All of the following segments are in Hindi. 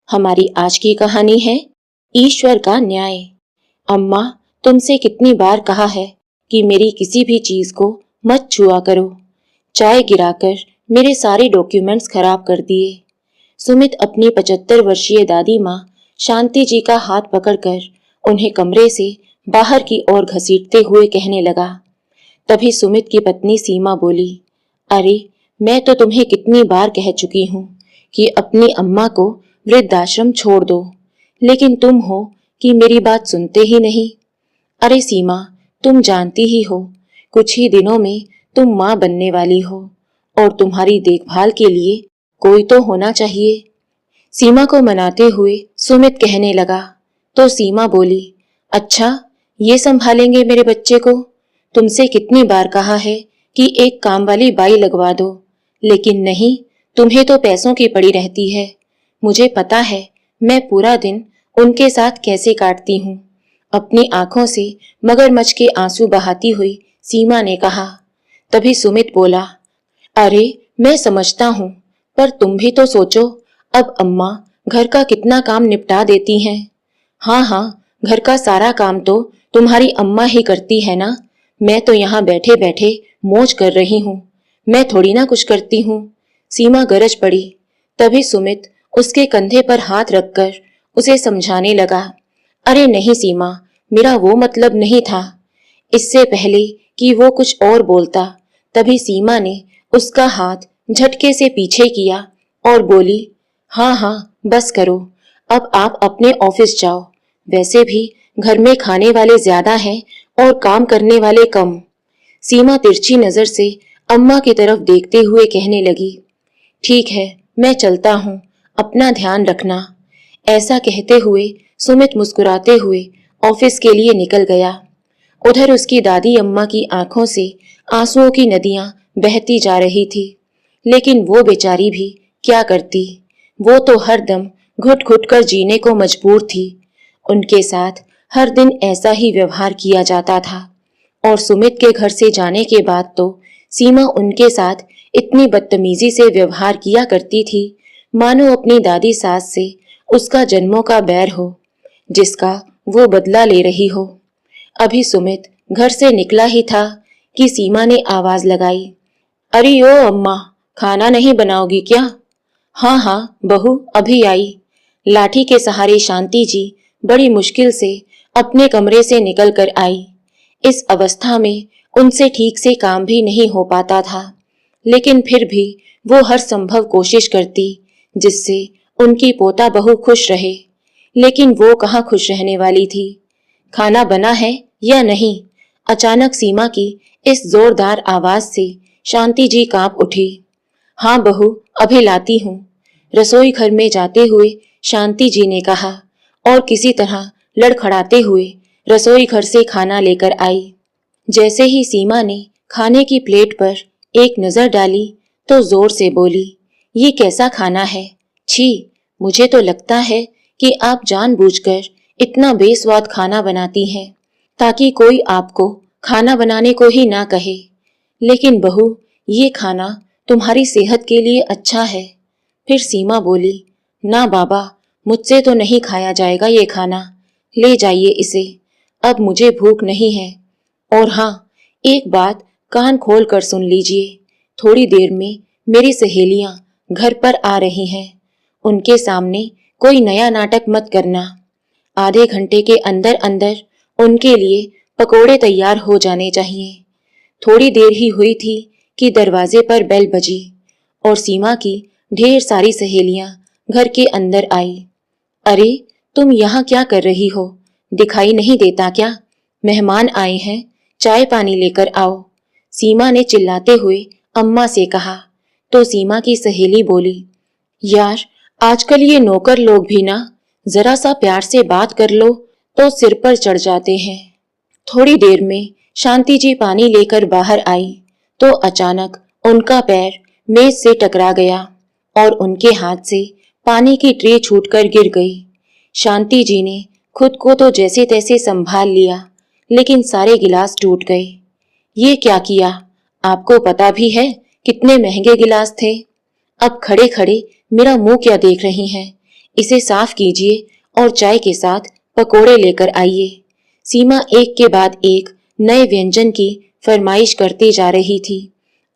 हमारी आज की कहानी है ईश्वर का न्याय। अम्मा, तुमसे कितनी बार कहा है कि मेरी किसी भी चीज को मत छुआ करो। चाय गिराकर मेरे सारे डॉक्यूमेंट्स खराब कर दिए। सुमित अपनी 75 वर्षीय दादी माँ शांति जी का हाथ पकड़कर उन्हें कमरे से बाहर की ओर घसीटते हुए कहने लगा। तभी सुमित की पत्नी सीमा बोली, अरे मैं तो तुम्हें कितनी बार कह चुकी हूँ कि अपनी अम्मा को वृद्धाश्रम छोड़ दो, लेकिन तुम हो कि मेरी बात सुनते ही नहीं। अरे सीमा, तुम जानती ही हो, कुछ ही दिनों में तुम माँ बनने वाली हो और तुम्हारी देखभाल के लिए कोई तो होना चाहिए। सीमा को मनाते हुए सुमित कहने लगा तो सीमा बोली, अच्छा ये संभालेंगे मेरे बच्चे को? तुमसे कितनी बार कहा है कि एक काम वाली बाई लगवा दो, लेकिन नहीं, तुम्हें तो पैसों की पड़ी रहती है। मुझे पता है मैं पूरा दिन उनके साथ कैसे काटती हूँ। अपनी आंखों से मगरमच्छ के आंसू बहाती हुई सीमा ने कहा। तभी सुमित बोला, अरे मैं समझता हूँ, पर तुम भी तो सोचो, अब अम्मा घर का कितना काम निपटा देती हैं। हाँ हाँ, घर का सारा काम तो तुम्हारी अम्मा ही करती है ना। मैं तो यहाँ बैठे बैठे मौज कर रही हूँ, मैं थोड़ी ना कुछ करती हूँ। सीमा गरज पड़ी। तभी सुमित उसके कंधे पर हाथ रखकर उसे समझाने लगा, अरे नहीं सीमा, मेरा वो मतलब नहीं था। इससे पहले कि वो कुछ और बोलता, तभी सीमा ने उसका हाथ झटके से पीछे किया और बोली, हाँ हाँ बस करो, अब आप अपने ऑफिस जाओ। वैसे भी घर में खाने वाले ज्यादा हैं और काम करने वाले कम। सीमा तिरछी नजर से अम्मा की तरफ देखते हुए कहने लगी, ठीक है मैं चलता हूँ, अपना ध्यान रखना। ऐसा कहते हुए सुमित मुस्कुराते हुए ऑफिस के लिए निकल गया। उधर उसकी दादी अम्मा की आंखों से आंसुओं की नदियां बहती जा रही थी, लेकिन वो बेचारी भी क्या करती। वो तो हर दम घुट घुट कर जीने को मजबूर थी। उनके साथ हर दिन ऐसा ही व्यवहार किया जाता था और सुमित के घर से जाने के बाद तो सीमा उनके साथ इतनी बदतमीजी से व्यवहार किया करती थी, मानो अपनी दादी सास से उसका जन्मों का बैर हो, जिसका वो बदला ले रही हो। अभी सुमित घर से निकला ही था कि सीमा ने आवाज लगाई, अरे ओ अम्मा, खाना नहीं बनाओगी क्या? हाँ हाँ बहू अभी आई। लाठी के सहारे शांति जी बड़ी मुश्किल से अपने कमरे से निकल कर आई। इस अवस्था में उनसे ठीक से काम भी नहीं हो पाता था, लेकिन फिर भी वो हर संभव कोशिश करती जिससे उनकी पोता बहू खुश रहे। लेकिन वो कहाँ खुश रहने वाली थी। खाना बना है या नहीं? अचानक सीमा की इस जोरदार आवाज से शांति जी कांप उठी। हाँ बहू अभी लाती हूँ, रसोई घर में जाते हुए शांति जी ने कहा और किसी तरह लड़खड़ाते हुए रसोई घर से खाना लेकर आई। जैसे ही सीमा ने खाने की प्लेट पर एक नजर डाली तो जोर से बोली, ये कैसा खाना है? छी, मुझे तो लगता है कि आप जानबूझकर इतना बेस्वाद खाना बनाती हैं ताकि कोई आपको खाना बनाने को ही ना कहे। लेकिन बहू, ये खाना तुम्हारी सेहत के लिए अच्छा है। फिर सीमा बोली, ना बाबा, मुझसे तो नहीं खाया जाएगा ये खाना, ले जाइए इसे, अब मुझे भूख नहीं है। और हाँ, एक बात कान खोल कर सुन लीजिए, थोड़ी देर में मेरी सहेलियां घर पर आ रही हैं। उनके सामने कोई नया नाटक मत करना। आधे घंटे के अंदर अंदर उनके लिए पकोड़े तैयार हो जाने चाहिए। थोड़ी देर ही हुई थी कि दरवाजे पर बेल बजी और सीमा की ढेर सारी सहेलियां घर के अंदर आई। अरे तुम यहाँ क्या कर रही हो? दिखाई नहीं देता क्या? मेहमान आए हैं, चाय पानी लेकर आओ। सीमा ने चिल्लाते हुए अम्मा से कहा तो सीमा की सहेली बोली, यार आजकल ये नौकर लोग भी ना जरा सा प्यार से बात कर लो तो सिर पर चढ़ जाते हैं। थोड़ी देर में शांति जी पानी लेकर बाहर आई तो अचानक उनका पैर मेज से टकरा गया और उनके हाथ से पानी की ट्रे छूटकर गिर गई। शांति जी ने खुद को तो जैसे तैसे संभाल लिया, लेकिन सारे गिलास टूट गए। ये क्या किया? आपको पता भी है कितने महंगे गिलास थे। अब खड़े खड़े मेरा मुंह क्या देख रही हैं? इसे साफ कीजिए और चाय के साथ पकोड़े लेकर आइए। सीमा एक के बाद एक नए व्यंजन की फरमाइश करती जा रही थी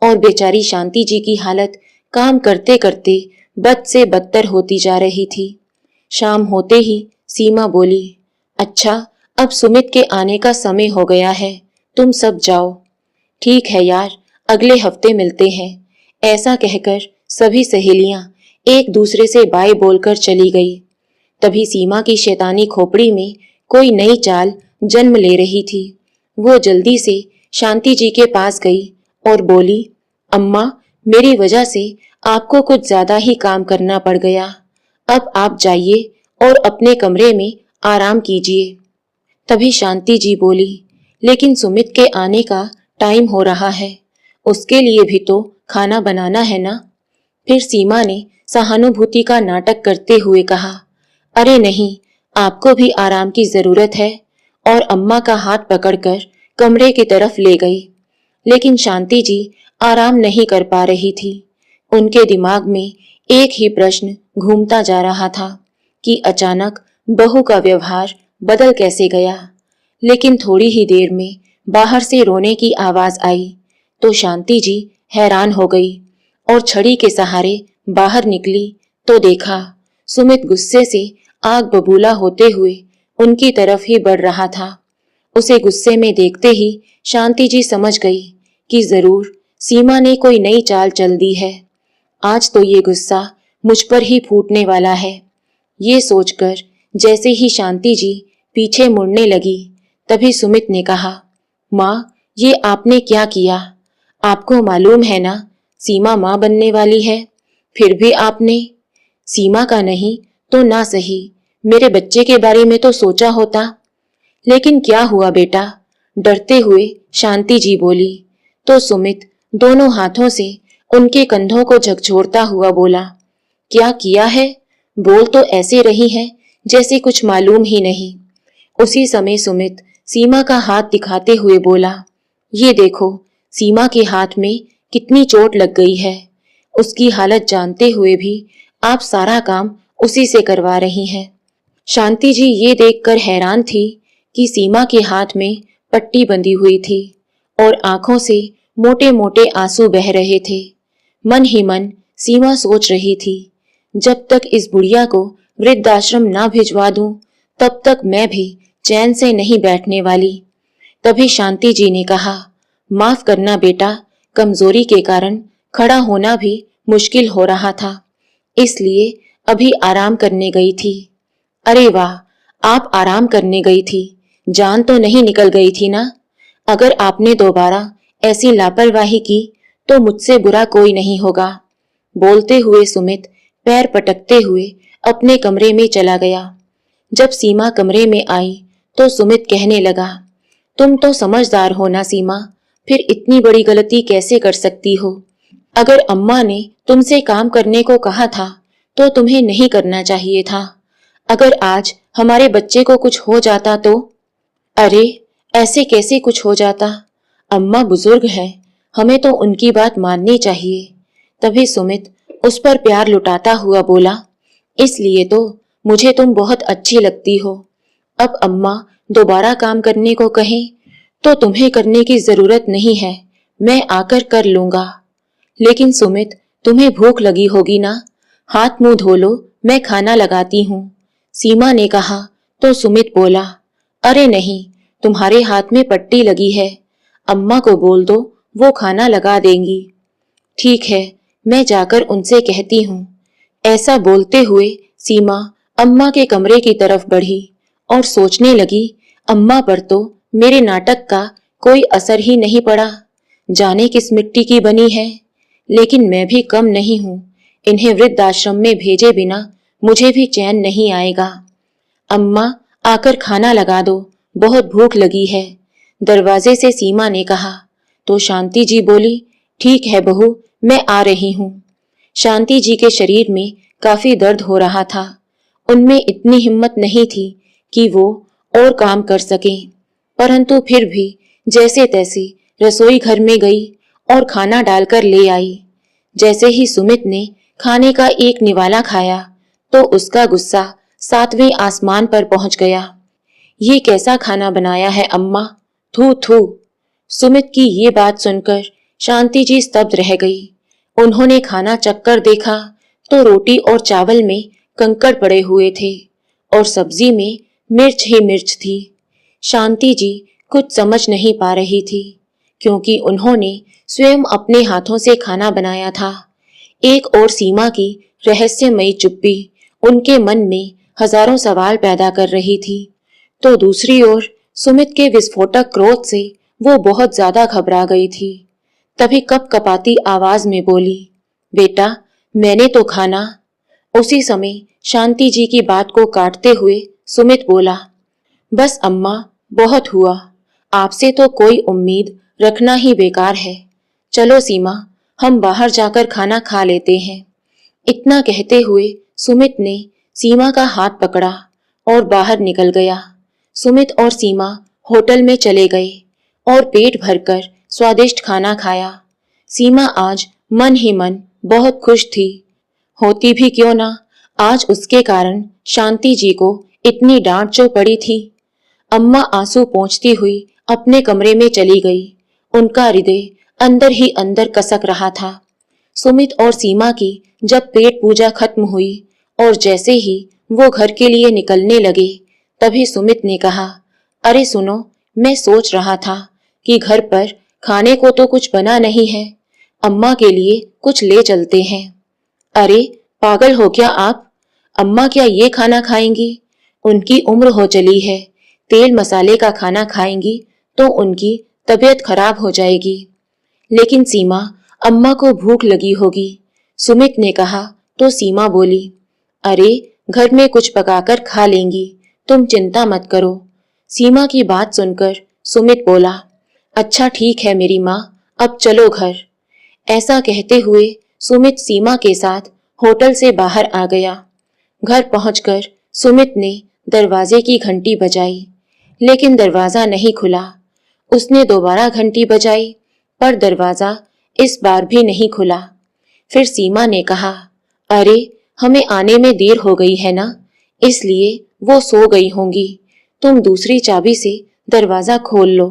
और बेचारी शांति जी की हालत काम करते करते बद से बदतर होती जा रही थी। शाम होते ही सीमा बोली, अच्छा, अब सुमित के आने का समय हो गया है, तुम सब जाओ। ठीक है यार, अगले हफ्ते मिलते हैं। ऐसा कहकर सभी सहेलियां एक दूसरे से बाय बोलकर चली गई। तभी सीमा की शैतानी खोपड़ी में कोई नई चाल जन्म ले रही थी। वो जल्दी से शांति जी के पास गई और बोली, अम्मा, मेरी वजह से आपको कुछ ज्यादा ही काम करना पड़ गया। अब आप जाइए और अपने कमरे में आराम कीजिए। तभी शांति जी बोली, लेकिन सुमित के आने का टाइम हो रहा है, उसके लिए भी तो खाना बनाना है ना। फिर सीमा ने सहानुभूति का नाटक करते हुए कहा, अरे नहीं, आपको भी आराम की जरूरत है, और अम्मा का हाथ पकड़कर कमरे की तरफ ले गई। लेकिन शांति जी आराम नहीं कर पा रही थी। उनके दिमाग में एक ही प्रश्न घूमता जा रहा था कि अचानक बहू का व्यवहार बदल कैसे गया। लेकिन थोड़ी ही देर में बाहर से रोने की आवाज आई तो शांति जी हैरान हो गई और छड़ी के सहारे बाहर निकली तो देखा सुमित गुस्से से आग बबूला होते हुए उनकी तरफ ही बढ़ रहा था। उसे गुस्से में देखते ही शांति जी समझ गई कि जरूर सीमा ने कोई नई चाल चल दी है। आज तो ये गुस्सा मुझ पर ही फूटने वाला है। ये सोचकर जैसे ही शांति जी पीछे मुड़ने लगी, तभी सुमित ने कहा, माँ, ये आपने क्या किया? आपको मालूम है ना, सीमा माँ बनने वाली है, फिर भी आपने। सीमा का नहीं तो ना सही, मेरे बच्चे के बारे में तो सोचा होता। लेकिन क्या हुआ बेटा? डरते हुए शांति जी बोली तो सुमित दोनों हाथों से उनके कंधों को झकझोरता हुआ बोला, क्या किया है? बोल तो ऐसे रही है जैसे कुछ मालूम ही नहीं। उसी समय सुमित सीमा का हाथ दिखाते हुए बोला, ये देखो, सीमा के हाथ में कितनी चोट लग गई है। उसकी हालत जानते हुए भी आप सारा काम उसी से करवा रही हैं। शांति जी ये देखकर हैरान थी कि सीमा के हाथ में पट्टी बंधी हुई थी और आंखों से मोटे मोटे आंसू बह रहे थे। मन ही मन सीमा सोच रही थी, जब तक इस बुढ़िया को वृद्धाश्रम ना भिजवा दूं, तब तक मैं भी चैन से नहीं बैठने वाली। तभी शांति जी ने कहा, माफ करना बेटा, कमजोरी के कारण खड़ा होना भी मुश्किल हो रहा था, इसलिए अभी आराम करने गई थी। अरे वाह, आप आराम करने गई थी, जान तो नहीं निकल गई थी ना? अगर आपने दोबारा ऐसी लापरवाही की तो मुझसे बुरा कोई नहीं होगा। बोलते हुए सुमित पैर पटकते हुए अपने कमरे में चला गया। जब सीमा कमरे में आई तो सुमित कहने लगा, तुम तो समझदार हो ना सीमा, फिर इतनी बड़ी गलती कैसे कर सकती हो? अगर अम्मा ने तुमसे काम करने को कहा था तो तुम्हें नहीं करना चाहिए था। अगर आज हमारे बच्चे को कुछ हो जाता तो? अरे, ऐसे कैसे कुछ हो जाता? अम्मा बुजुर्ग है, हमें तो उनकी बात माननी चाहिए। तभी सुमित उस पर प्यार लुटाता हुआ बोला, इसलिए तो मुझे तुम बहुत अच्छी लगती हो। अब अम्मा दोबारा काम करने को कहें तो तुम्हें करने की जरूरत नहीं है, मैं आकर कर लूंगा। लेकिन सुमित, तुम्हें भूख लगी होगी ना, हाथ मुंह धो लो, मैं खाना लगाती हूँ। सीमा ने कहा तो सुमित बोला, अरे नहीं, तुम्हारे हाथ में पट्टी लगी है, अम्मा को बोल दो, वो खाना लगा देंगी। ठीक है, मैं जाकर उनसे कहती हूँ। ऐसा बोलते हुए सीमा अम्मा के कमरे की तरफ बढ़ी और सोचने लगी, अम्मा पर तो मेरे नाटक का कोई असर ही नहीं पड़ा, जाने किस मिट्टी की बनी है। लेकिन मैं भी कम नहीं हूँ, इन्हें वृद्धाश्रम में भेजे बिना मुझे भी चैन नहीं आएगा। अम्मा, आकर खाना लगा दो, बहुत भूख लगी है, दरवाजे से सीमा ने कहा। तो शांति जी बोली, ठीक है बहू, मैं आ रही हूँ। शांति जी के शरीर में काफी दर्द हो रहा था। उनमें इतनी हिम्मत नहीं थी कि वो और काम कर सकें, परंतु फिर भी जैसे तैसे रसोई घर में गई और खाना डालकर ले आई। जैसे ही सुमित ने खाने का एक निवाला खाया तो उसका गुस्सा 7वें आसमान पर पहुंच गया। ये कैसा खाना बनाया है अम्मा, थू थू। सुमित की ये बात सुनकर शांति जी स्तब्ध रह गई। उन्होंने खाना चखकर देखा तो रोटी और चावल में कंकड़ पड़े हुए थे और सब्जी में मिर्च ही मिर्च थी। शांति जी कुछ समझ नहीं पा रही थी, क्योंकि उन्होंने स्वयं अपने हाथों से खाना बनाया था। एक और सीमा की रहस्यमयी चुप्पी उनके मन में हजारों सवाल पैदा कर रही थी, तो दूसरी ओर सुमित के विस्फोटक क्रोध से वो बहुत ज्यादा घबरा गई थी। तभी कपकपाती आवाज में बोली, बेटा मैंने तो खाना। उसी समय शांति जी की बात को काटते हुए सुमित बोला, बस अम्मा बहुत हुआ, आपसे तो कोई उम्मीद रखना ही बेकार है। चलो सीमा, हम बाहर जाकर खाना खा लेते हैं। इतना कहते हुए सुमित ने सीमा का हाथ पकड़ा और बाहर निकल गया। सुमित और सीमा होटल में चले गए और पेट भरकर स्वादिष्ट खाना खाया। सीमा आज मन ही मन बहुत खुश थी। होती भी क्यों ना, आज उसके कारण शांति जी को इतनी डांट जो पड़ी थी। अम्मा आंसू पोंछती हुई अपने कमरे में चली गई। उनका हृदय अंदर ही अंदर कसक रहा था। सुमित और सीमा की जब पेट पूजा खत्म हुई और जैसे ही वो घर के लिए निकलने लगे, तभी सुमित ने कहा, अरे सुनो, मैं सोच रहा था कि घर पर खाने को तो कुछ बना नहीं है, अम्मा के लिए कुछ ले चलते हैं। अरे पागल हो क्या आप? अम्मा क्या ये खाना खाएंगी? उनकी उम्र हो चली है, तेल मसाले का खाना खाएंगी तो उनकी तबीयत खराब हो जाएगी। लेकिन सीमा, अम्मा को भूख लगी होगी, सुमित ने कहा तो सीमा बोली, अरे घर में कुछ पकाकर खा लेंगी, तुम चिंता मत करो। सीमा की बात सुनकर सुमित बोला, अच्छा ठीक है मेरी माँ, अब चलो घर। ऐसा कहते हुए सुमित सीमा के साथ होटल से बाहर आ गया। घर पहुंचकर सुमित ने दरवाजे की घंटी बजाई, लेकिन दरवाजा नहीं खुला। उसने दोबारा घंटी बजाई, पर दरवाजा इस बार भी नहीं खुला। फिर सीमा ने कहा, अरे हमें आने में देर हो गई है ना, इसलिए वो सो गई होंगी। तुम दूसरी चाबी से दरवाजा खोल लो,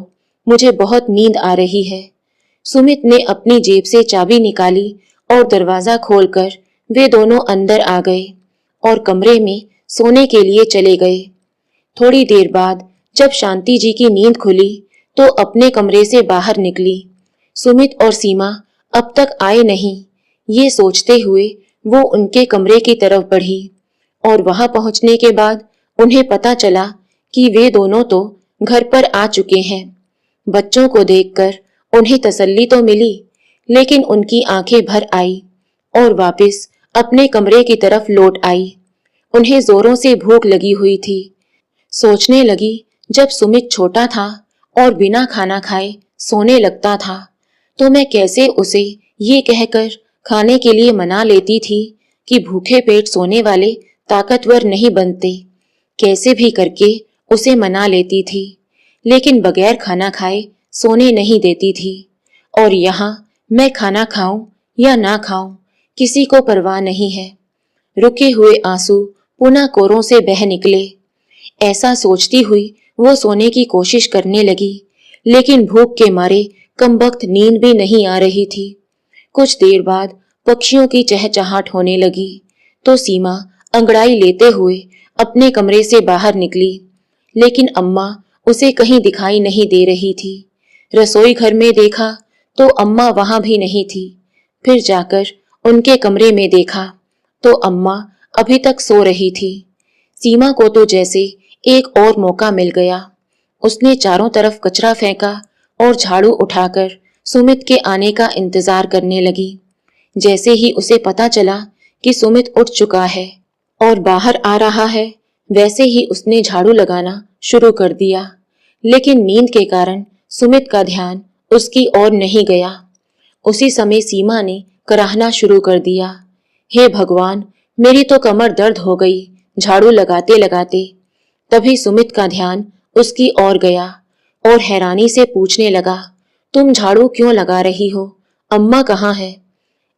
मुझे बहुत नींद आ रही है। सुमित ने अपनी जेब से चाबी निकाली और दरवाजा खोलकर वे दोनों अंदर आ गए और कमरे में सोने के लिए चले गए। थोड़ी देर बाद जब शांति जी की नींद खुली तो अपने कमरे से बाहर निकली। सुमित और सीमा अब तक आए नहीं, ये सोचते हुए वो उनके कमरे की तरफ बढ़ी और वहां पहुंचने के बाद उन्हें पता चला कि वे दोनों तो घर पर आ चुके हैं। बच्चों को देखकर उन्हें तसल्ली तो मिली, लेकिन उनकी आंखें भर आई और वापस अपने कमरे की तरफ लौट आई। उन्हें जोरों से भूख लगी हुई थी। सोचने लगी, जब सुमित छोटा था और बिना खाना खाए सोने लगता था तो मैं कैसे उसे ये कहकर खाने के लिए मना लेती थी कि भूखे पेट सोने वाले ताकतवर नहीं बनते। कैसे भी करके उसे मना लेती थी, लेकिन बगैर खाना खाए सोने नहीं देती थी। और यहाँ मैं खाना खाऊं या ना खाऊं, किसी को परवाह नहीं है। रुके हुए आंसू पुनः कोरों से बह निकले। ऐसा सोचती हुई वो सोने की कोशिश करने लगी, लेकिन भूख के मारे कमबख्त नींद भी नहीं आ रही थी। कुछ देर बाद पक्षियों की चहचहाट होने लगी तो सीमा अंगड़ाई लेते हुए अपने कमरे से बाहर निकली, लेकिन अम्मा उसे कहीं दिखाई नहीं दे रही थी। रसोई घर में देखा तो अम्मा वहां भी नहीं थी। फिर जाकर उनके कमरे में देखा तो अम्मा अभी तक सो रही थी। सीमा को तो जैसे एक और मौका मिल गया। उसने चारों तरफ कचरा फेंका और झाड़ू उठाकर सुमित के आने का इंतजार करने लगी। जैसे ही उसे पता चला कि सुमित उठ चुका है और बाहर आ रहा है, वैसे ही उसने झाड़ू लगाना शुरू कर दिया। लेकिन नींद के कारण सुमित का ध्यान उसकी ओर नहीं गया। उसी समय सीमा ने कराहना शुरू कर दिया, हे भगवान, मेरी तो कमर दर्द हो गई झाड़ू लगाते लगाते। तभी सुमित का ध्यान उसकी ओर गया और हैरानी से पूछने लगा, तुम झाड़ू क्यों लगा रही हो? अम्मा कहाँ है?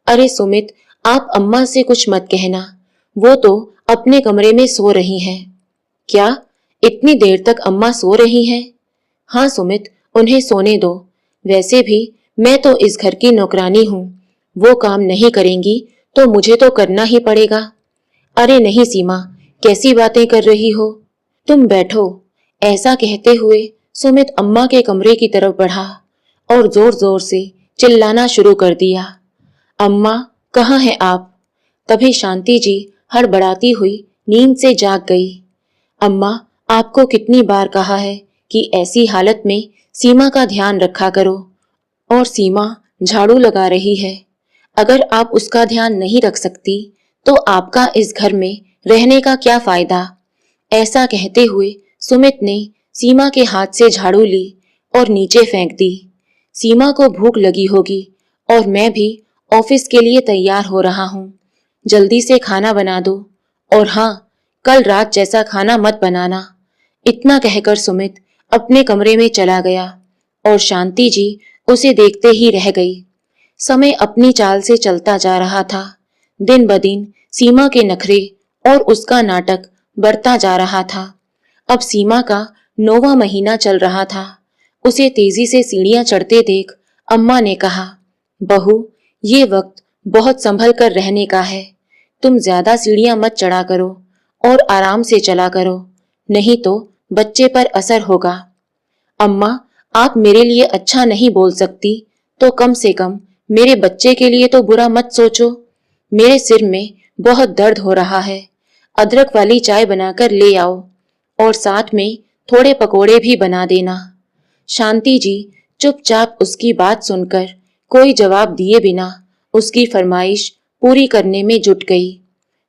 अरे सुमित, आप अम्मा से कुछ मत कहना, वो तो अपने कमरे में सो रही हैं। क्या इतनी देर तक अम्मा सो रही हैं? हाँ सुमित, उन्हें सोने दो। वैसे भी मैं तो इस घर की नौकरानी हूँ। वो काम नहीं करेंगी तो मुझे तो करना ही पड़ेगा। अरे नहीं सीमा, कैसी बातें कर रही हो? तुम बैठो। ऐसा कहते हुए सुमित अम्मा के कमरे की तरफ बढ़ा और जोर जोर से चिल्लाना शुरू कर दिया। अम्मा, कहाँ हैं आप? तभी शांति जी हड़बड़ाती हुई नींद से जाग गई। अम्मा, आपको कितनी बार कहा है कि ऐसी हालत में सीमा का ध्यान रखा करो। और सीमा झाड़ू लगा रही है। अगर आप उसका ध्यान नहीं रख सकती तो आपका इस घर में रहने का क्या फायदा? ऐसा कहते हुए सुमित ने सीमा के हाथ से झाड़ू ली और नीचे फेंक दी। सीमा को भूख लगी होगी और मैं भी ऑफिस के लिए तैयार हो रहा हूँ। जल्दी से खाना बना दो। और हाँ, कल रात जैसा खाना मत बनाना। इतना कहकर सुमित अपने कमरे में चला गया और शांति जी उसे देखते ही रह गई। समय अपनी चाल से चलता जा रहा था। दिन ब दिन सीमा के नखरे और उसका नाटक बढ़ता जा रहा था। अब सीमा का 9वां महीना चल रहा था। उसे तेजी से सीढ़ियां चढ़ते देख अम्मा ने कहा, बहू, ये वक्त बहुत संभल कर रहने का है। तुम ज्यादा सीढ़ियां मत चढ़ा करो और आराम से चला करो, नहीं तो बच्चे पर असर होगा। अम्मा, आप मेरे लिए अच्छा नहीं बोल सकती तो कम से कम मेरे बच्चे के लिए तो बुरा मत सोचो। मेरे सिर में बहुत दर्द हो रहा है। अदरक वाली चाय बनाकर ले आओ और साथ में थोड़े पकोड़े भी बना देना। शांति जी चुपचाप उसकी बात सुनकर कोई जवाब दिए बिना उसकी फरमाइश पूरी करने में जुट गई।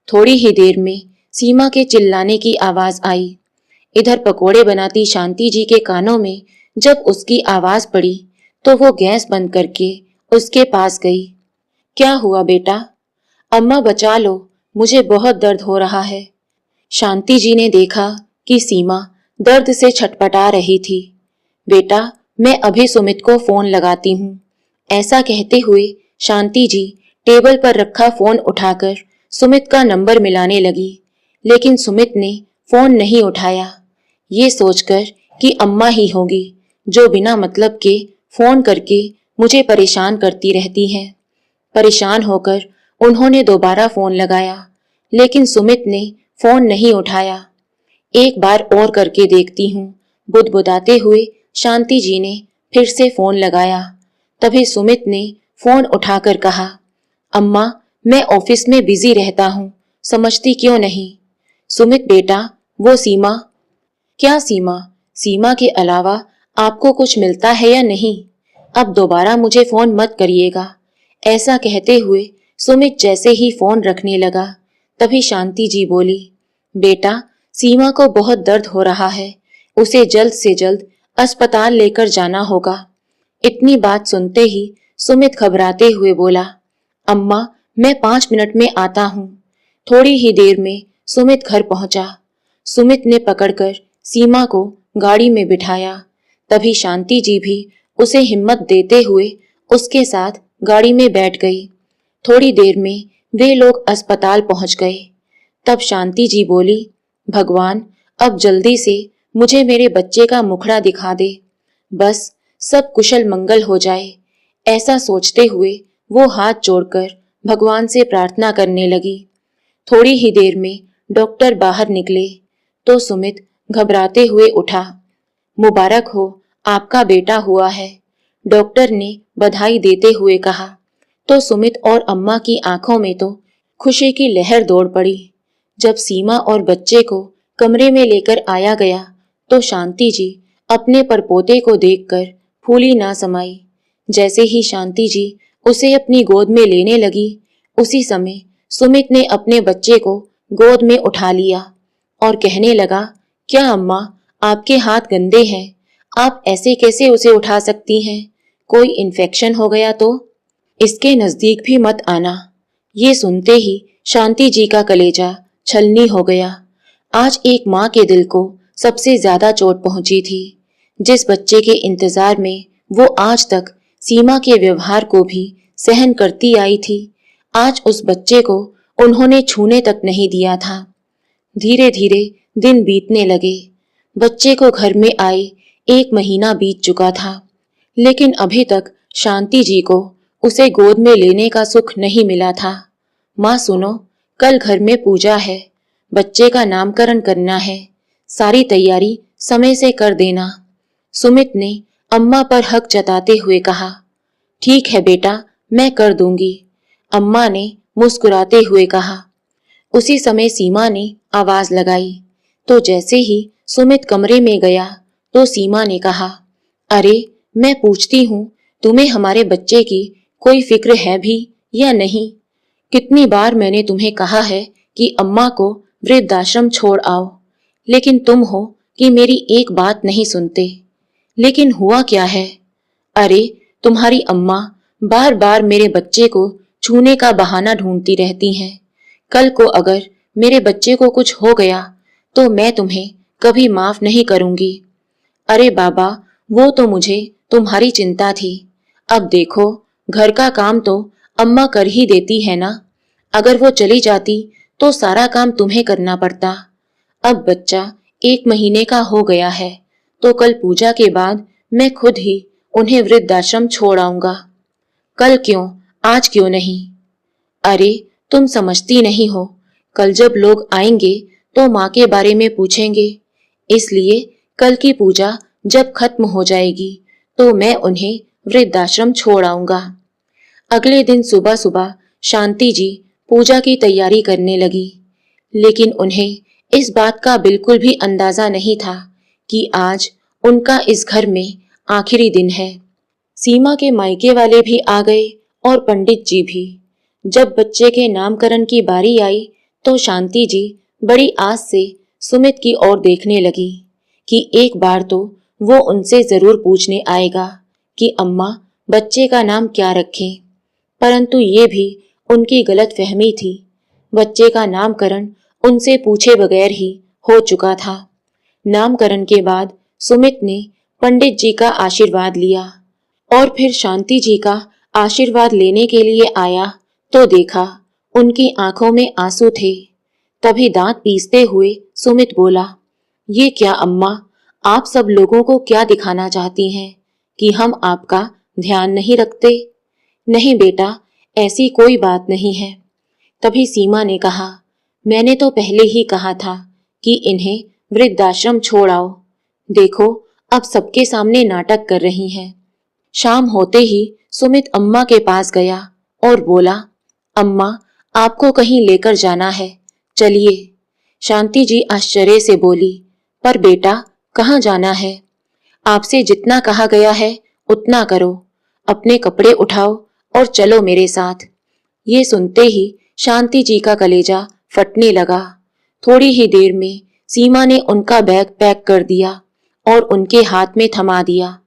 थोड़ी ही देर में सीमा के चिल्लाने की आवाज आई। इधर पकोड़े बनाती शांति जी के कानों में जब उसकी आवाज पड़ी तो वो गैस बंद करके उसके पास गई। क्या हुआ बेटा? अम्मा बचा लो, मुझे बहुत दर्द हो रहा है। शांति जी ने देखा कि सीमा दर्द से छटपटा रही थी। बेटा, मैं अभी सुमित को फोन लगाती हूँ। ऐसा कहते हुए शांति जी टेबल पर रखा फोन उठाकर सुमित का नंबर मिलाने लगी, लेकिन सुमित ने फोन नहीं उठाया। ये सोचकर कि अम्मा ही होगी जो बिना मतलब के फोन करके मुझे परेशान करती रहती हैं। परेशान होकर उन्होंने दोबारा फोन लगाया, लेकिन सुमित ने फोन नहीं उठाया। एक बार और करके देखती हूँ, बुदबुदाते हुए शांति जी ने फिर से फोन लगाया। तभी सुमित ने फोन उठाकर कहा, अम्मा, मैं ऑफिस में बिजी रहता हूँ, समझती क्यों नहीं? सुमित बेटा, वो सीमा। क्या सीमा? सीमा के अलावा आपको कुछ मिलता है या नहीं? अब दोबारा मुझे फोन मत करिएगा। ऐसा कहते हुए सुमित जैसे ही फोन रखने लगा तभी शांति जी बोली, बेटा, सीमा को बहुत दर्द हो रहा है, उसे जल्द से जल्द अस्पताल लेकर जाना होगा। इतनी बात सुनते ही सुमित घबराते हुए बोला, अम्मा, मैं 5 मिनट में आता हूँ। थोड़ी ही देर में सुमित घर पहुंचा। सुमित ने पकड़कर सीमा को गाड़ी में बिठाया। तभी शांति जी भी उसे हिम्मत देते हुए उसके साथ गाड़ी में बैठ गई। थोड़ी देर में वे लोग अस्पताल पहुंच गए। तब शांति जी बोली, भगवान, अब जल्दी से मुझे मेरे बच्चे का मुखड़ा दिखा दे, बस सब कुशल मंगल हो जाए। ऐसा सोचते हुए वो हाथ जोड़कर भगवान से प्रार्थना करने लगी। थोड़ी ही देर में डॉक्टर बाहर निकले तो सुमित घबराते हुए उठा। मुबारक हो, आपका बेटा हुआ है, डॉक्टर ने बधाई देते हुए कहा। तो सुमित और अम्मा की आंखों में तो खुशी की लहर दौड़ पड़ी। जब सीमा और बच्चे को कमरे में लेकर आया गया तो शांति जी अपने परपोते को देखकर फूली ना समाई। जैसे ही शांति जी उसे अपनी गोद में लेने लगी, उसी समय सुमित ने अपने बच्चे को गोद में उठा लिया और कहने लगा, क्या अम्मा, आपके हाथ गंदे हैं, आप ऐसे कैसे उसे उठा सकती हैं? कोई इन्फेक्शन हो गया तो? इसके नजदीक भी मत आना। ये सुनते ही शांति जी का कलेजा छलनी हो गया। आज एक माँ के दिल को सबसे ज्यादा चोट पहुंची थी। जिस बच्चे के इंतजार में वो आज तक सीमा के व्यवहार को भी सहन करती आई थी, आज उस बच्चे को उन्होंने छूने तक नहीं दिया था। धीरे धीरे दिन बीतने लगे। बच्चे को घर में आए 1 महीना बीत चुका था, लेकिन अभी तक शांति जी को उसे गोद में लेने का सुख नहीं मिला था। माँ सुनो, कल घर में पूजा है, बच्चे का नामकरण करना है, सारी तैयारी समय से कर देना। सुमित ने अम्मा पर हक जताते हुए कहा। ठीक है बेटा, मैं कर दूंगी, अम्मा ने मुस्कुराते हुए कहा। उसी समय सीमा ने आवाज लगाई, तो जैसे ही सुमित कमरे में गया तो सीमा ने कहा, अरे मैं पूछती हूँ, तुम्हें हमारे बच्चे की कोई फिक्र है भी या नहीं? कितनी बार मैंने तुम्हें कहा है कि अम्मा को वृद्धाश्रम छोड़ आओ, लेकिन तुम हो कि मेरी एक बात नहीं सुनते। लेकिन हुआ क्या है? अरे तुम्हारी अम्मा बार बार मेरे बच्चे को छूने का बहाना ढूंढती रहती हैं। कल को अगर मेरे बच्चे को कुछ हो गया तो मैं तुम्हें कभी माफ नहीं करूंगी। अरे बाबा, वो तो मुझे तुम्हारी चिंता थी। अब देखो, घर का काम तो अम्मा कर ही देती है ना। अगर वो चली जाती तो सारा काम तुम्हें करना पड़ता। अब बच्चा 1 महीने का हो गया है, तो कल पूजा के बाद मैं खुद ही उन्हें वृद्धाश्रम छोड़ आऊंगा। कल क्यों, आज क्यों नहीं? अरे तुम समझती नहीं हो, कल जब लोग आएंगे तो माँ के बारे में पूछेंगे, इसलिए कल की पूजा जब खत्म हो जाएगी तो मैं उन्हें वृद्धाश्रम छोड़ आऊंगा। अगले दिन सुबह सुबह शांति जी पूजा की तैयारी करने लगी, लेकिन उन्हें इस बात का बिल्कुल भी अंदाजा नहीं था कि आज उनका इस घर में आखिरी दिन है। सीमा के मायके वाले भी आ गए और पंडित जी भी। जब बच्चे के नामकरण की बारी आई तो शांति जी बड़ी आस से सुमित की ओर देखने लगी कि एक बार तो वो उनसे जरूर पूछने आएगा कि अम्मा बच्चे का नाम क्या रखें। परंतु ये भी उनकी गलतफहमी थी। बच्चे का नामकरण उनसे पूछे बगैर ही हो चुका था। नामकरण के बाद सुमित ने पंडित जी का आशीर्वाद लिया और फिर शांति जी का आशीर्वाद लेने के लिए आया तो देखा उनकी आंखों में आंसू थे। तभी दांत पीसते हुए सुमित बोला, ये क्या अम्मा, आप सब लोगों को क्या दिखाना चाहती हैं कि हम आपका ध्यान नहीं रखते? नहीं बेटा, ऐसी कोई बात नहीं है। तभी सीमा ने कहा, मैंने तो पहले ही कहा था कि इन्हें वृद्धाश्रम छोड़ आओ। देखो अब सबके सामने नाटक कर रही हैं। शाम होते ही सुमित अम्मा के पास गया और बोला, अम्मा आपको कहीं लेकर जाना है, चलिए। शांति जी आश्चर्य से बोली, पर बेटा कहाँ जाना है? आपसे जितना कहा गया है उतना करो, अपने कपड़े उठाओ और चलो मेरे साथ। ये सुनते ही शांति जी का कलेजा फटने लगा। थोड़ी ही देर में सीमा ने उनका बैग पैक कर दिया और उनके हाथ में थमा दिया।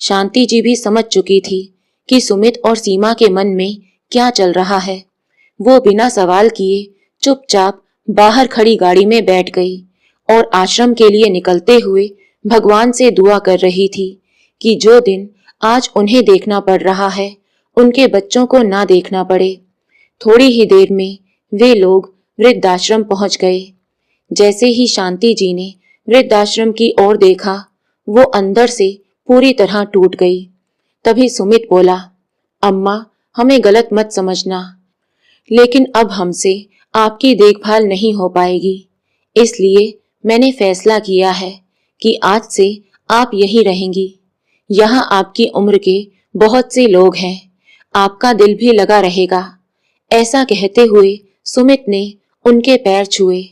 शांति जी भी समझ चुकी थी कि सुमित और सीमा के मन में क्या चल रहा है। वो बिना सवाल किए चुपचाप बाहर खड़ी गाड़ी में बैठ गई और आश्रम के लिए निकलते हुए भगवान से दुआ कर रही थी कि जो दिन आज उन्हें देखना पड़ रहा है उनके बच्चों को ना देखना पड़े। थोड़ी ही देर में वे लोग वृद्धाश्रम पहुंच गए। जैसे ही शांति जी ने वृद्धाश्रम की ओर देखा, वो अंदर से पूरी तरह टूट गई। तभी सुमित बोला, अम्मा हमें गलत मत समझना, लेकिन अब हमसे आपकी देखभाल नहीं हो पाएगी, इसलिए मैंने फैसला किया है कि आज से आप यहीं रहेंगी। यहाँ आपकी उम्र के बहुत से लोग हैं, आपका दिल भी लगा रहेगा। ऐसा कहते हुए सुमित ने उनके पैर छुए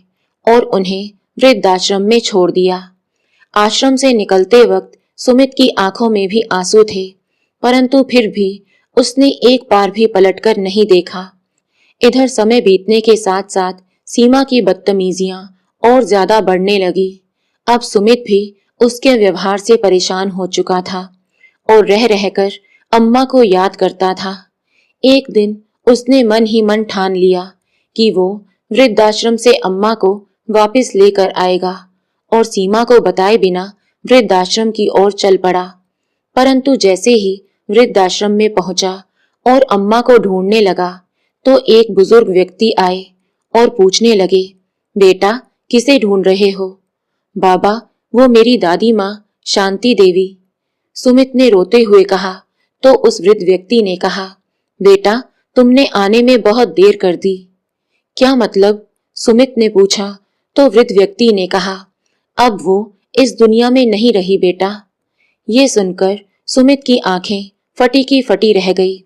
और उन्हें वृद्धाश्रम में छोड़ दिया। आश्रम से निकलते वक्त सुमित की आंखों में भी आंसू थे, परंतु फिर भी उसने एक बार भी पलटकर नहीं देखा। इधर समय बीतने के साथ साथ सीमा की बदतमीजियां और ज्यादा बढ़ने लगी। अब सुमित भी उसके व्यवहार से परेशान हो चुका था और रह रहकर अम्मा को याद करता था। एक दिन उसने मन ही मन ठान लिया कि वो वृद्धाश्रम से अम्मा को वापस लेकर आएगा और सीमा को बताए बिना वृद्धाश्रम की ओर चल पड़ा। परंतु जैसे ही वृद्धाश्रम में पहुंचा और अम्मा को ढूंढने लगा तो एक बुजुर्ग व्यक्ति आए और पूछने लगे, बेटा किसे ढूंढ रहे हो? बाबा, वो मेरी दादी माँ शांति देवी, सुमित ने रोते हुए कहा। तो उस वृद्ध व्यक्ति ने कहा, बेटा, तुमने आने में बहुत देर कर दी। क्या मतलब? सुमित ने पूछा। तो वृद्ध व्यक्ति ने कहा, अब वो इस दुनिया में नहीं रही बेटा। ये सुनकर सुमित की आंखें फटी की फटी रह गई।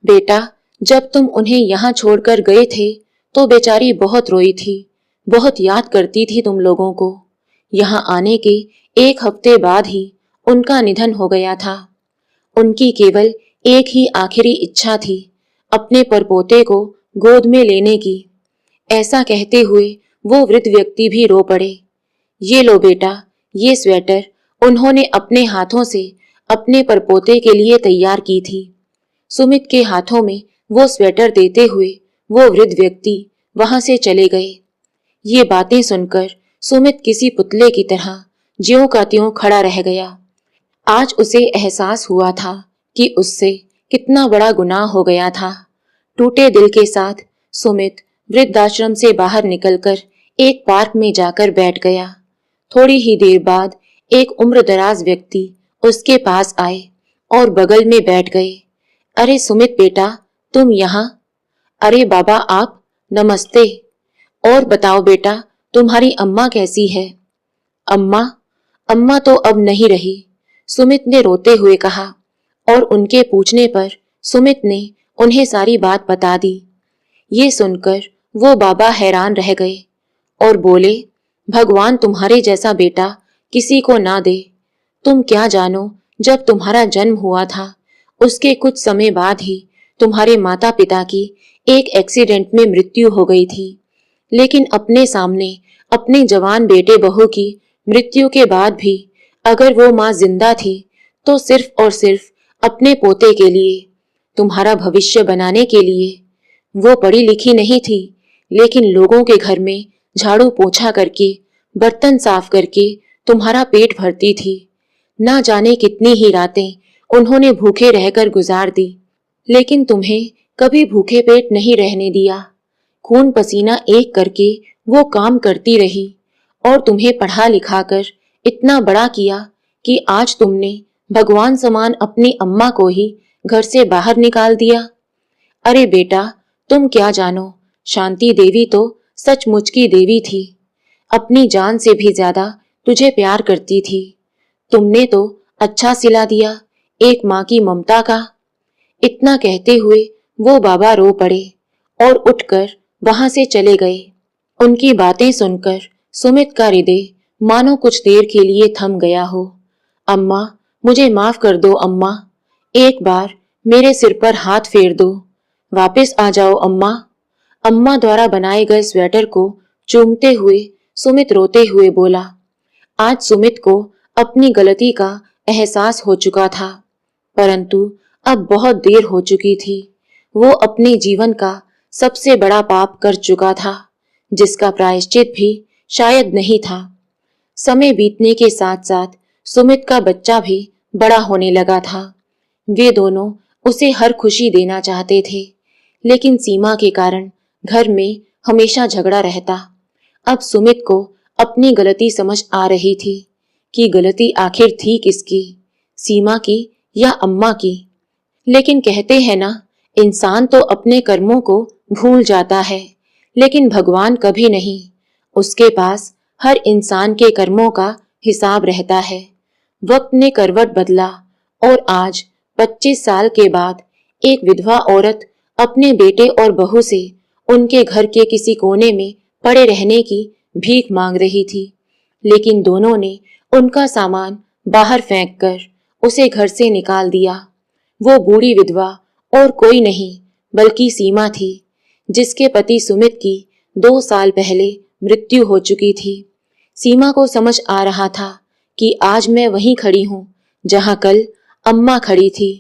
बेटा, जब तुम उन्हें यहाँ छोड़कर गए थे तो बेचारी बहुत रोई थी, बहुत याद करती थी तुम लोगों को। यहाँ आने के 1 हफ्ते बाद ही उनका निधन हो गया था। उनकी केवल एक ही आखिरी इच्छा थी, अपने परपोते को गोद में लेने की। ऐसा कहते हुए वो वृद्ध व्यक्ति भी रो पड़े। ये लो बेटा, ये स्वेटर उन्होंने अपने हाथों से अपने परपोते के लिए तैयार की थी। सुमित के हाथों में वो स्वेटर देते हुए वो वृद्ध व्यक्ति वहां से चले गए। ये बातें सुनकर सुमित किसी पुतले की तरह ज्यों का त्यों खड़ा रह गया। आज उसे एहसास हुआ था कि उससे कितना बड़ा गुनाह हो गया था। टूटे दिल के साथ सुमित वृद्धाश्रम से बाहर निकलकर एक पार्क में जाकर बैठ गया। थोड़ी ही देर बाद एक उम्रदराज व्यक्ति उसके पास आए और बगल में बैठ गए। अरे सुमित बेटा, तुम यहाँ? अरे बाबा आप, नमस्ते। और बताओ बेटा, तुम्हारी अम्मा कैसी है? अम्मा? अम्मा तो अब नहीं रही, सुमित ने रोते हुए कहा। और उनके पूछने पर सुमित ने उन्हें सारी बात बता दी। ये सुनकर वो बाबा हैरान रह गए और बोले, भगवान तुम्हारे जैसा बेटा किसी को ना दे। तुम क्या जानो, जब तुम्हारा जन्म हुआ था उसके कुछ समय बाद ही तुम्हारे माता पिता की एक एक्सीडेंट में मृत्यु हो गई थी। लेकिन अपने सामने अपने जवान बेटे बहू की मृत्यु के बाद भी अगर वो माँ जिंदा थी तो सिर्फ और सिर्फ अपने पोते के लिए, तुम्हारा भविष्य बनाने के लिए। वो पढ़ी लिखी नहीं थी, लेकिन लोगों के घर में झाड़ू पोछा करके, बर्तन साफ करके तुम्हारा पेट भरती थी। ना जाने कितनी ही रातें उन्होंने भूखे रहकर गुजार दी, लेकिन तुम्हें कभी भूखे पेट नहीं रहने दिया। खून पसीना एक करके वो काम करती रही और तुम्हें पढ़ा लिखा कर इतना बड़ा किया कि आज तुमने भगवान समान अपनी अम्मा को ही घर से बाहर निकाल दिया। अरे बेटा, तुम क्या जानो, शांति देवी तो सचमुच की देवी थी। अपनी जान से भी ज्यादा तुझे प्यार करती थी। तुमने तो अच्छा सिला दिया एक माँ की ममता का। इतना कहते हुए वो बाबा रो पड़े और उठकर वहां से चले गए। उनकी बातें सुनकर सुमित का हृदय मानो कुछ देर के लिए थम गया हो। अम्मा, मुझे माफ कर दो अम्मा, एक बार मेरे सिर पर हाथ फेर दो, वापस आ जाओ अम्मा। अम्मा द्वारा बनाए गए स्वेटर को चूमते हुए सुमित रोते हुए बोला। आज सुमित को अपनी गलती का एहसास हो चुका था, परंतु अब बहुत देर हो चुकी थी। वो अपने जीवन का सबसे बड़ा पाप कर चुका था, जिसका प्रायश्चित भी शायद नहीं था। समय बीतने के साथ साथ सुमित का बच्चा भी बड़ा होने लगा था। वे दोनों उसे हर खुशी देना चाहते थे, लेकिन सीमा के कारण घर में हमेशा झगड़ा रहता। अब सुमित को अपनी गलती समझ आ रही थी कि गलती आखिर थी किसकी, सीमा की या अम्मा की। लेकिन कहते हैं ना, इंसान तो अपने कर्मों को भूल जाता है, लेकिन भगवान कभी नहीं। उसके पास हर इंसान के कर्मों का हिसाब रहता है। वक्त ने करवट बदला और आज 25 साल के बाद एक विधवा औरत अपने बेटे और बहू से उनके घर के किसी कोने में पड़े रहने की भीख मांग रही थी। लेकिन दोनों ने उनका सामान बाहर फेंककर उसे घर से निकाल दिया। वो बूढ़ी विधवा और कोई नहीं बल्कि सीमा थी, जिसके पति सुमित की 2 साल पहले मृत्यु हो चुकी थी। सीमा को समझ आ रहा था कि आज मैं वहीं खड़ी हूँ जहाँ कल अम्मा खड़ी थी।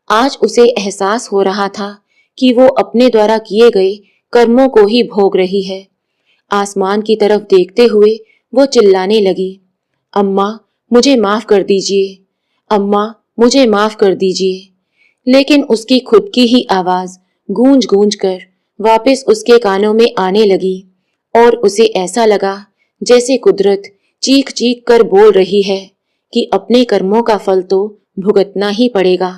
आज उसे एहसास हो रहा था कि वो अपने द्वारा किए गए कर्मों को ही भोग रही है। आसमान की तरफ देखते हुए वो चिल्लाने लगी, अम्मा मुझे माफ कर दीजिए, अम्मा मुझे माफ कर दीजिए। लेकिन उसकी खुद की ही आवाज गूंज गूंज कर वापस उसके कानों में आने लगी और उसे ऐसा लगा जैसे कुदरत चीख चीख कर बोल रही है कि अपने कर्मों का फल तो भुगतना ही पड़ेगा।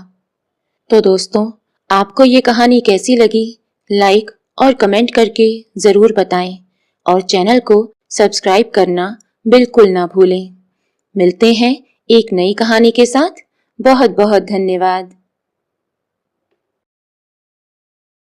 तो दोस्तों, आपको ये कहानी कैसी लगी? लाइक और कमेंट करके जरूर बताएं और चैनल को सब्सक्राइब करना बिल्कुल ना भूलें। मिलते हैं एक नई कहानी के साथ। बहुत बहुत धन्यवाद।